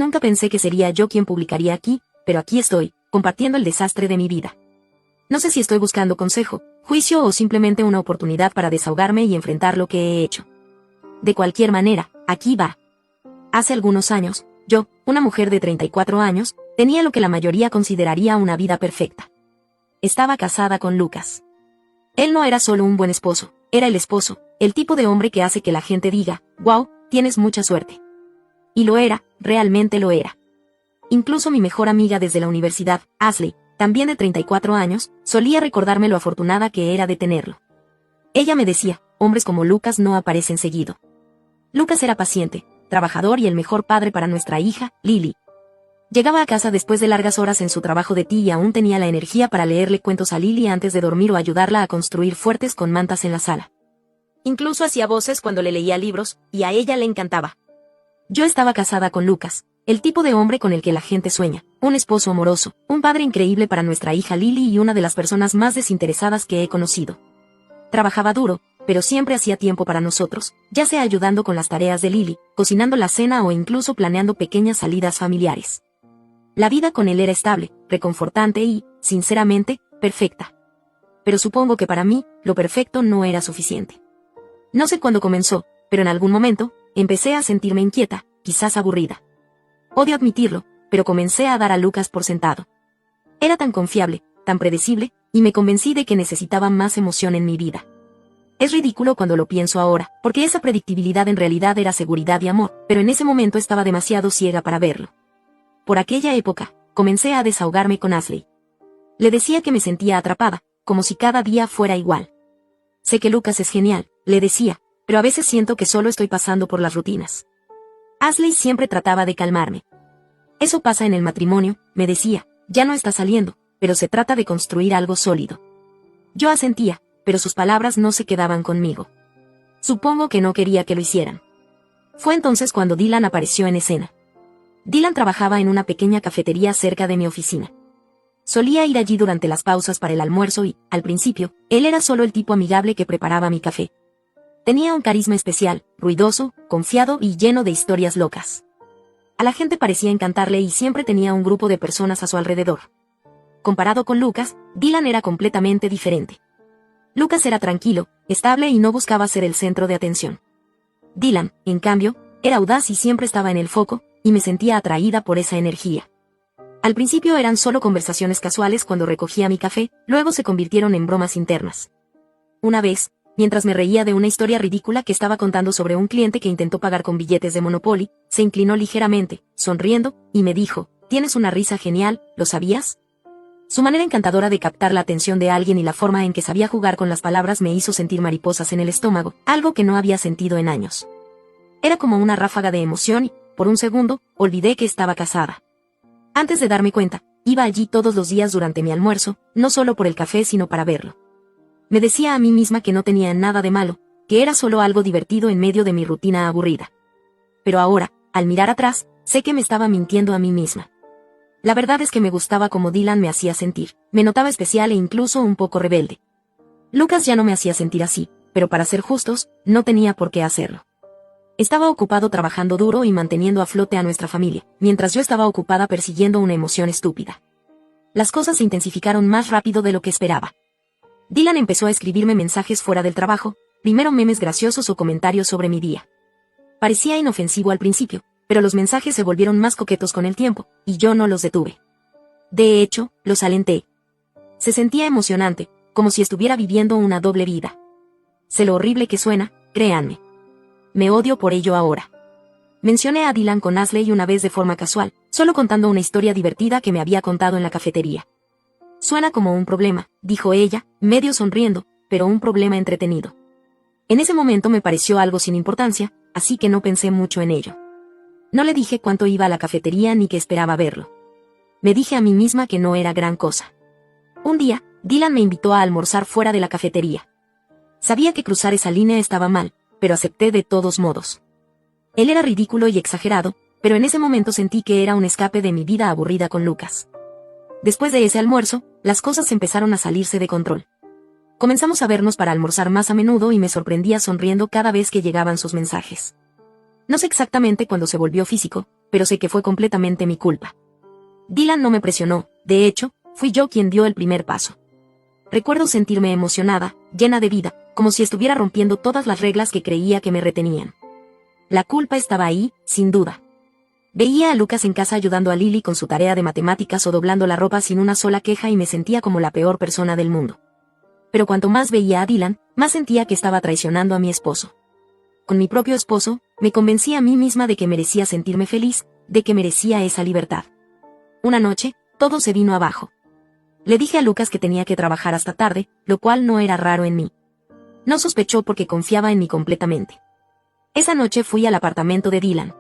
Nunca pensé que sería yo quien publicaría aquí, pero aquí estoy, compartiendo el desastre de mi vida. No sé si estoy buscando consejo, juicio o simplemente una oportunidad para desahogarme y enfrentar lo que he hecho. De cualquier manera, aquí va. Hace algunos años, yo, una mujer de 34 años, tenía lo que la mayoría consideraría una vida perfecta. Estaba casada con Lucas. Él no era solo un buen esposo, era el esposo, el tipo de hombre que hace que la gente diga, wow, tienes mucha suerte. Y lo era, realmente lo era. Incluso mi mejor amiga desde la universidad, Ashley, también de 34 años, solía recordarme lo afortunada que era de tenerlo. Ella me decía, hombres como Lucas no aparecen seguido. Lucas era paciente, trabajador y el mejor padre para nuestra hija, Lily. Llegaba a casa después de largas horas en su trabajo de tía y aún tenía la energía para leerle cuentos a Lily antes de dormir o ayudarla a construir fuertes con mantas en la sala. Incluso hacía voces cuando le leía libros, y a ella le encantaba. Yo estaba casada con Lucas, el tipo de hombre con el que la gente sueña, un esposo amoroso, un padre increíble para nuestra hija Lily y una de las personas más desinteresadas que he conocido. Trabajaba duro, pero siempre hacía tiempo para nosotros, ya sea ayudando con las tareas de Lily, cocinando la cena o incluso planeando pequeñas salidas familiares. La vida con él era estable, reconfortante y, sinceramente, perfecta. Pero supongo que para mí, lo perfecto no era suficiente. No sé cuándo comenzó, pero en algún momento, empecé a sentirme inquieta, quizás aburrida. Odio admitirlo, pero comencé a dar a Lucas por sentado. Era tan confiable, tan predecible, y me convencí de que necesitaba más emoción en mi vida. Es ridículo cuando lo pienso ahora, porque esa predictibilidad en realidad era seguridad y amor, pero en ese momento estaba demasiado ciega para verlo. Por aquella época, comencé a desahogarme con Ashley. Le decía que me sentía atrapada, como si cada día fuera igual. Sé que Lucas es genial, le decía, pero a veces siento que solo estoy pasando por las rutinas. Ashley siempre trataba de calmarme. Eso pasa en el matrimonio, me decía, ya no está saliendo, pero se trata de construir algo sólido. Yo asentía, pero sus palabras no se quedaban conmigo. Supongo que no quería que lo hicieran. Fue entonces cuando Dylan apareció en escena. Dylan trabajaba en una pequeña cafetería cerca de mi oficina. Solía ir allí durante las pausas para el almuerzo y, al principio, él era solo el tipo amigable que preparaba mi café. Tenía un carisma especial, ruidoso, confiado y lleno de historias locas. A la gente parecía encantarle y siempre tenía un grupo de personas a su alrededor. Comparado con Lucas, Dylan era completamente diferente. Lucas era tranquilo, estable y no buscaba ser el centro de atención. Dylan, en cambio, era audaz y siempre estaba en el foco, y me sentía atraída por esa energía. Al principio eran solo conversaciones casuales cuando recogía mi café, luego se convirtieron en bromas internas. Una vez, mientras me reía de una historia ridícula que estaba contando sobre un cliente que intentó pagar con billetes de Monopoly, se inclinó ligeramente, sonriendo, y me dijo, «Tienes una risa genial, ¿lo sabías?». Su manera encantadora de captar la atención de alguien y la forma en que sabía jugar con las palabras me hizo sentir mariposas en el estómago, algo que no había sentido en años. Era como una ráfaga de emoción y, por un segundo, olvidé que estaba casada. Antes de darme cuenta, iba allí todos los días durante mi almuerzo, no solo por el café sino para verlo. Me decía a mí misma que no tenía nada de malo, que era solo algo divertido en medio de mi rutina aburrida. Pero ahora, al mirar atrás, sé que me estaba mintiendo a mí misma. La verdad es que me gustaba como Dylan me hacía sentir, me notaba especial e incluso un poco rebelde. Lucas ya no me hacía sentir así, pero para ser justos, no tenía por qué hacerlo. Estaba ocupado trabajando duro y manteniendo a flote a nuestra familia, mientras yo estaba ocupada persiguiendo una emoción estúpida. Las cosas se intensificaron más rápido de lo que esperaba. Dylan empezó a escribirme mensajes fuera del trabajo, primero memes graciosos o comentarios sobre mi día. Parecía inofensivo al principio, pero los mensajes se volvieron más coquetos con el tiempo, y yo no los detuve. De hecho, los alenté. Se sentía emocionante, como si estuviera viviendo una doble vida. Sé lo horrible que suena, créanme. Me odio por ello ahora. Mencioné a Dylan con Ashley una vez de forma casual, solo contando una historia divertida que me había contado en la cafetería. Suena como un problema, dijo ella, medio sonriendo, pero un problema entretenido. En ese momento me pareció algo sin importancia, así que no pensé mucho en ello. No le dije cuánto iba a la cafetería ni que esperaba verlo. Me dije a mí misma que no era gran cosa. Un día, Dylan me invitó a almorzar fuera de la cafetería. Sabía que cruzar esa línea estaba mal, pero acepté de todos modos. Él era ridículo y exagerado, pero en ese momento sentí que era un escape de mi vida aburrida con Lucas. Después de ese almuerzo, las cosas empezaron a salirse de control. Comenzamos a vernos para almorzar más a menudo y me sorprendía sonriendo cada vez que llegaban sus mensajes. No sé exactamente cuándo se volvió físico, pero sé que fue completamente mi culpa. Dylan no me presionó, de hecho, fui yo quien dio el primer paso. Recuerdo sentirme emocionada, llena de vida, como si estuviera rompiendo todas las reglas que creía que me retenían. La culpa estaba ahí, sin duda. Veía a Lucas en casa ayudando a Lily con su tarea de matemáticas o doblando la ropa sin una sola queja y me sentía como la peor persona del mundo. Pero cuanto más veía a Dylan, más sentía que estaba traicionando a mi esposo. Con mi propio esposo, me convencí a mí misma de que merecía sentirme feliz, de que merecía esa libertad. Una noche, todo se vino abajo. Le dije a Lucas que tenía que trabajar hasta tarde, lo cual no era raro en mí. No sospechó porque confiaba en mí completamente. Esa noche fui al apartamento de Dylan.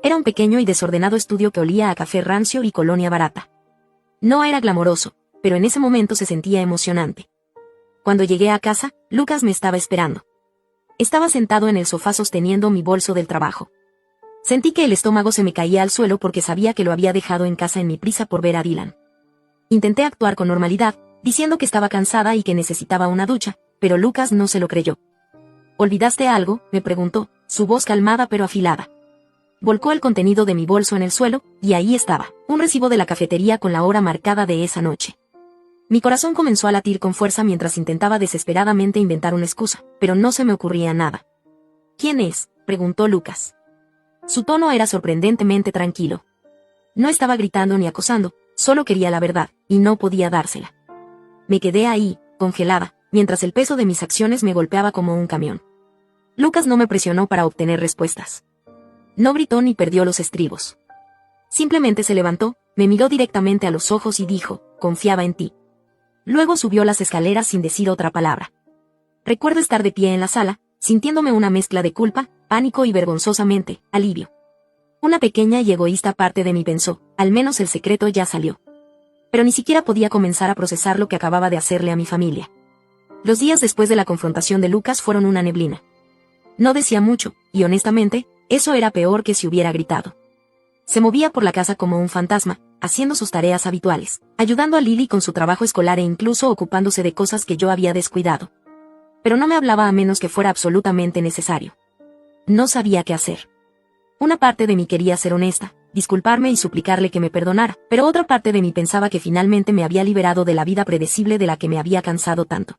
Era un pequeño y desordenado estudio que olía a café rancio y colonia barata. No era glamoroso, pero en ese momento se sentía emocionante. Cuando llegué a casa, Lucas me estaba esperando. Estaba sentado en el sofá sosteniendo mi bolso del trabajo. Sentí que el estómago se me caía al suelo porque sabía que lo había dejado en casa en mi prisa por ver a Dylan. Intenté actuar con normalidad, diciendo que estaba cansada y que necesitaba una ducha, pero Lucas no se lo creyó. ¿Olvidaste algo?, me preguntó, su voz calmada pero afilada. Volcó el contenido de mi bolso en el suelo, y ahí estaba, un recibo de la cafetería con la hora marcada de esa noche. Mi corazón comenzó a latir con fuerza mientras intentaba desesperadamente inventar una excusa, pero no se me ocurría nada. ¿Quién es?, preguntó Lucas. Su tono era sorprendentemente tranquilo. No estaba gritando ni acosando, solo quería la verdad, y no podía dársela. Me quedé ahí, congelada, mientras el peso de mis acciones me golpeaba como un camión. Lucas no me presionó para obtener respuestas. No gritó ni perdió los estribos. Simplemente se levantó, me miró directamente a los ojos y dijo, confiaba en ti. Luego subió las escaleras sin decir otra palabra. Recuerdo estar de pie en la sala, sintiéndome una mezcla de culpa, pánico y vergonzosamente, alivio. Una pequeña y egoísta parte de mí pensó, al menos el secreto ya salió. Pero ni siquiera podía comenzar a procesar lo que acababa de hacerle a mi familia. Los días después de la confrontación de Lucas fueron una neblina. No decía mucho, y honestamente, eso era peor que si hubiera gritado. Se movía por la casa como un fantasma, haciendo sus tareas habituales, ayudando a Lily con su trabajo escolar e incluso ocupándose de cosas que yo había descuidado. Pero no me hablaba a menos que fuera absolutamente necesario. No sabía qué hacer. Una parte de mí quería ser honesta, disculparme y suplicarle que me perdonara, pero otra parte de mí pensaba que finalmente me había liberado de la vida predecible de la que me había cansado tanto.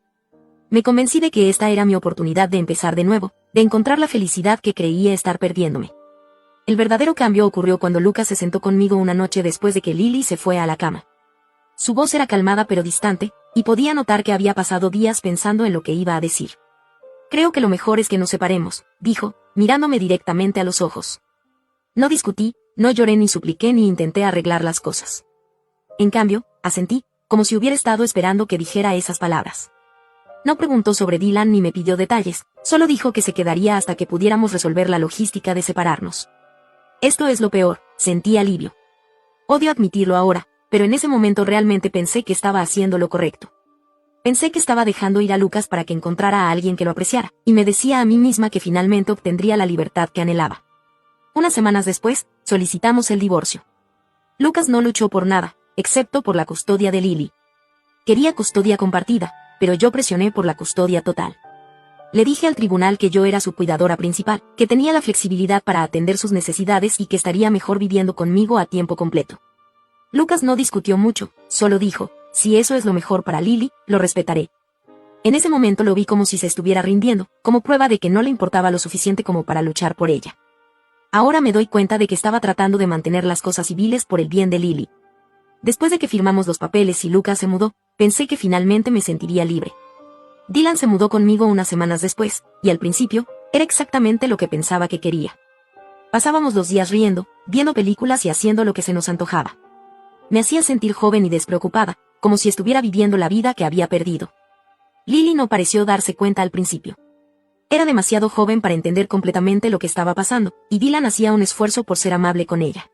Me convencí de que esta era mi oportunidad de empezar de nuevo, de encontrar la felicidad que creía estar perdiéndome. El verdadero cambio ocurrió cuando Lucas se sentó conmigo una noche después de que Lily se fue a la cama. Su voz era calmada pero distante, y podía notar que había pasado días pensando en lo que iba a decir. Creo que lo mejor es que nos separemos, dijo, mirándome directamente a los ojos. No discutí, no lloré ni supliqué ni intenté arreglar las cosas. En cambio, asentí, como si hubiera estado esperando que dijera esas palabras. No preguntó sobre Dylan ni me pidió detalles, solo dijo que se quedaría hasta que pudiéramos resolver la logística de separarnos. Esto es lo peor, sentí alivio. Odio admitirlo ahora, pero en ese momento realmente pensé que estaba haciendo lo correcto. Pensé que estaba dejando ir a Lucas para que encontrara a alguien que lo apreciara, y me decía a mí misma que finalmente obtendría la libertad que anhelaba. Unas semanas después, solicitamos el divorcio. Lucas no luchó por nada, excepto por la custodia de Lily. Quería custodia compartida, pero yo presioné por la custodia total. Le dije al tribunal que yo era su cuidadora principal, que tenía la flexibilidad para atender sus necesidades y que estaría mejor viviendo conmigo a tiempo completo. Lucas no discutió mucho, solo dijo, si eso es lo mejor para Lily, lo respetaré. En ese momento lo vi como si se estuviera rindiendo, como prueba de que no le importaba lo suficiente como para luchar por ella. Ahora me doy cuenta de que estaba tratando de mantener las cosas civiles por el bien de Lily. Después de que firmamos los papeles y Lucas se mudó, pensé que finalmente me sentiría libre. Dylan se mudó conmigo unas semanas después, y al principio, era exactamente lo que pensaba que quería. Pasábamos los días riendo, viendo películas y haciendo lo que se nos antojaba. Me hacía sentir joven y despreocupada, como si estuviera viviendo la vida que había perdido. Lily no pareció darse cuenta al principio. Era demasiado joven para entender completamente lo que estaba pasando, y Dylan hacía un esfuerzo por ser amable con ella.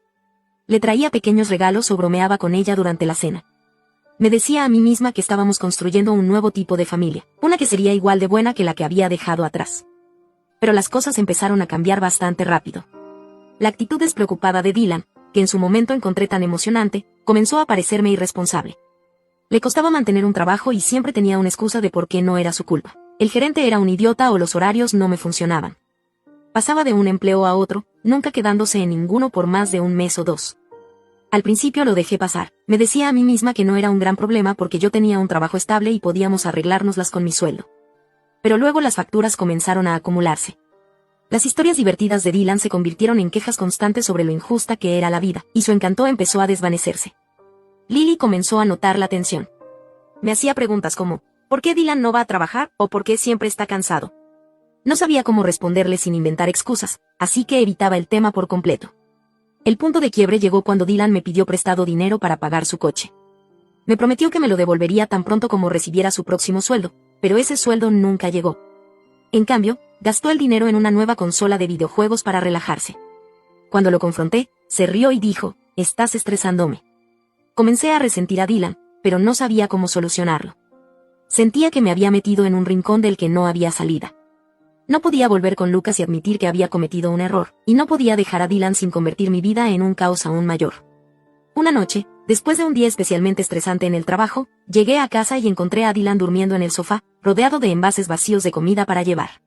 Le traía pequeños regalos o bromeaba con ella durante la cena. Me decía a mí misma que estábamos construyendo un nuevo tipo de familia, una que sería igual de buena que la que había dejado atrás. Pero las cosas empezaron a cambiar bastante rápido. La actitud despreocupada de Dylan, que en su momento encontré tan emocionante, comenzó a parecerme irresponsable. Le costaba mantener un trabajo y siempre tenía una excusa de por qué no era su culpa. El gerente era un idiota o los horarios no me funcionaban. Pasaba de un empleo a otro, nunca quedándose en ninguno por más de un mes o dos. Al principio lo dejé pasar, me decía a mí misma que no era un gran problema porque yo tenía un trabajo estable y podíamos arreglárnoslas con mi sueldo. Pero luego las facturas comenzaron a acumularse. Las historias divertidas de Dylan se convirtieron en quejas constantes sobre lo injusta que era la vida, y su encanto empezó a desvanecerse. Lily comenzó a notar la tensión. Me hacía preguntas como, ¿por qué Dylan no va a trabajar o por qué siempre está cansado? No sabía cómo responderle sin inventar excusas, así que evitaba el tema por completo. El punto de quiebre llegó cuando Dylan me pidió prestado dinero para pagar su coche. Me prometió que me lo devolvería tan pronto como recibiera su próximo sueldo, pero ese sueldo nunca llegó. En cambio, gastó el dinero en una nueva consola de videojuegos para relajarse. Cuando lo confronté, se rió y dijo, «Estás estresándome». Comencé a resentir a Dylan, pero no sabía cómo solucionarlo. Sentía que me había metido en un rincón del que no había salida. No podía volver con Lucas y admitir que había cometido un error, y no podía dejar a Dylan sin convertir mi vida en un caos aún mayor. Una noche, después de un día especialmente estresante en el trabajo, llegué a casa y encontré a Dylan durmiendo en el sofá, rodeado de envases vacíos de comida para llevar.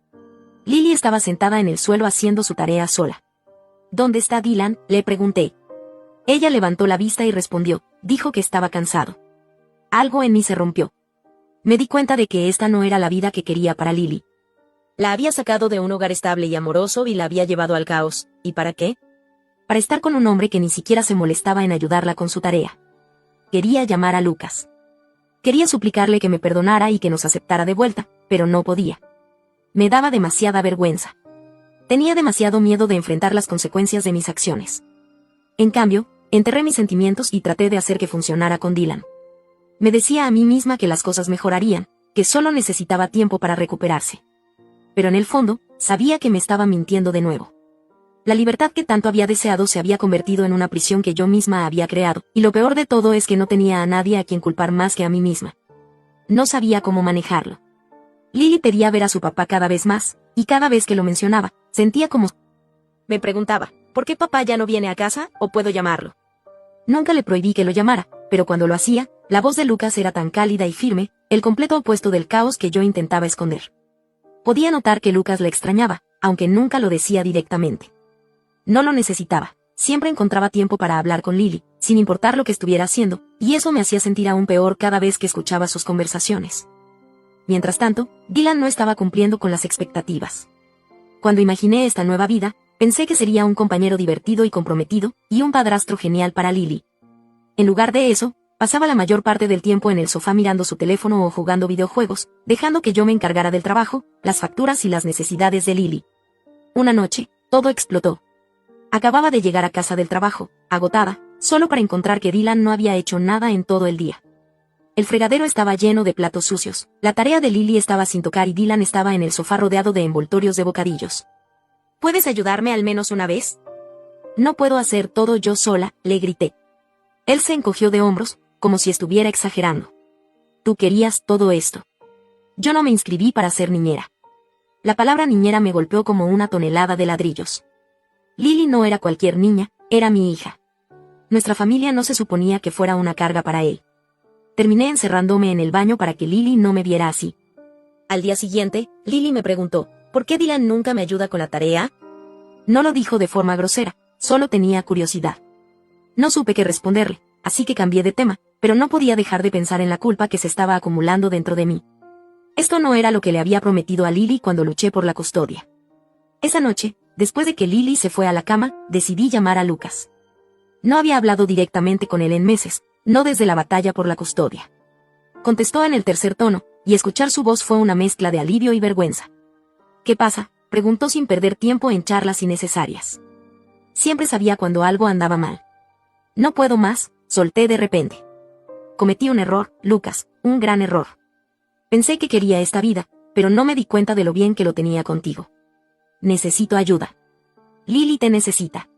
Lily estaba sentada en el suelo haciendo su tarea sola. ¿Dónde está Dylan?, le pregunté. Ella levantó la vista y respondió, dijo que estaba cansado. Algo en mí se rompió. Me di cuenta de que esta no era la vida que quería para Lily. La había sacado de un hogar estable y amoroso y la había llevado al caos. ¿Y para qué? Para estar con un hombre que ni siquiera se molestaba en ayudarla con su tarea. Quería llamar a Lucas. Quería suplicarle que me perdonara y que nos aceptara de vuelta, pero no podía. Me daba demasiada vergüenza. Tenía demasiado miedo de enfrentar las consecuencias de mis acciones. En cambio, enterré mis sentimientos y traté de hacer que funcionara con Dylan. Me decía a mí misma que las cosas mejorarían, que solo necesitaba tiempo para recuperarse. Pero en el fondo, sabía que me estaba mintiendo de nuevo. La libertad que tanto había deseado se había convertido en una prisión que yo misma había creado, y lo peor de todo es que no tenía a nadie a quien culpar más que a mí misma. No sabía cómo manejarlo. Lily pedía ver a su papá cada vez más, y cada vez que lo mencionaba, sentía como... Me preguntaba, ¿por qué papá ya no viene a casa, o puedo llamarlo? Nunca le prohibí que lo llamara, pero cuando lo hacía, la voz de Lucas era tan cálida y firme, el completo opuesto del caos que yo intentaba esconder. Podía notar que Lucas le extrañaba, aunque nunca lo decía directamente. No lo necesitaba, siempre encontraba tiempo para hablar con Lily, sin importar lo que estuviera haciendo, y eso me hacía sentir aún peor cada vez que escuchaba sus conversaciones. Mientras tanto, Dylan no estaba cumpliendo con las expectativas. Cuando imaginé esta nueva vida, pensé que sería un compañero divertido y comprometido, y un padrastro genial para Lily. En lugar de eso, pasaba la mayor parte del tiempo en el sofá mirando su teléfono o jugando videojuegos, dejando que yo me encargara del trabajo, las facturas y las necesidades de Lily. Una noche, todo explotó. Acababa de llegar a casa del trabajo, agotada, solo para encontrar que Dylan no había hecho nada en todo el día. El fregadero estaba lleno de platos sucios, la tarea de Lily estaba sin tocar y Dylan estaba en el sofá rodeado de envoltorios de bocadillos. ¿Puedes ayudarme al menos una vez? No puedo hacer todo yo sola, le grité. Él se encogió de hombros, como si estuviera exagerando. Tú querías todo esto. Yo no me inscribí para ser niñera. La palabra niñera me golpeó como una tonelada de ladrillos. Lily no era cualquier niña, era mi hija. Nuestra familia no se suponía que fuera una carga para él. Terminé encerrándome en el baño para que Lily no me viera así. Al día siguiente, Lily me preguntó, ¿por qué Dylan nunca me ayuda con la tarea? No lo dijo de forma grosera, solo tenía curiosidad. No supe qué responderle, así que cambié de tema, pero no podía dejar de pensar en la culpa que se estaba acumulando dentro de mí. Esto no era lo que le había prometido a Lily cuando luché por la custodia. Esa noche, después de que Lily se fue a la cama, decidí llamar a Lucas. No había hablado directamente con él en meses, no desde la batalla por la custodia. Contestó en el tercer tono, y escuchar su voz fue una mezcla de alivio y vergüenza. ¿Qué pasa?, preguntó sin perder tiempo en charlas innecesarias. Siempre sabía cuando algo andaba mal. No puedo más, solté de repente. Cometí un error, Lucas, un gran error. Pensé que quería esta vida, pero no me di cuenta de lo bien que lo tenía contigo. Necesito ayuda. Lily te necesita.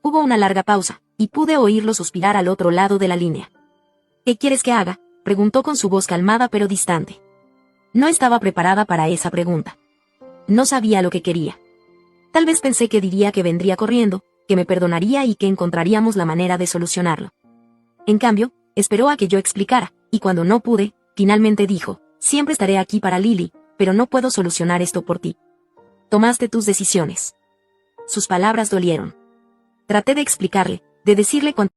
Hubo una larga pausa, y pude oírlo suspirar al otro lado de la línea. ¿Qué quieres que haga?, preguntó con su voz calmada pero distante. No estaba preparada para esa pregunta. No sabía lo que quería. Tal vez pensé que diría que vendría corriendo, que me perdonaría y que encontraríamos la manera de solucionarlo. En cambio, esperó a que yo explicara, y cuando no pude, finalmente dijo, siempre estaré aquí para Lily, pero no puedo solucionar esto por ti. Tomaste tus decisiones. Sus palabras dolieron. Traté de explicarle, de decirle cuánto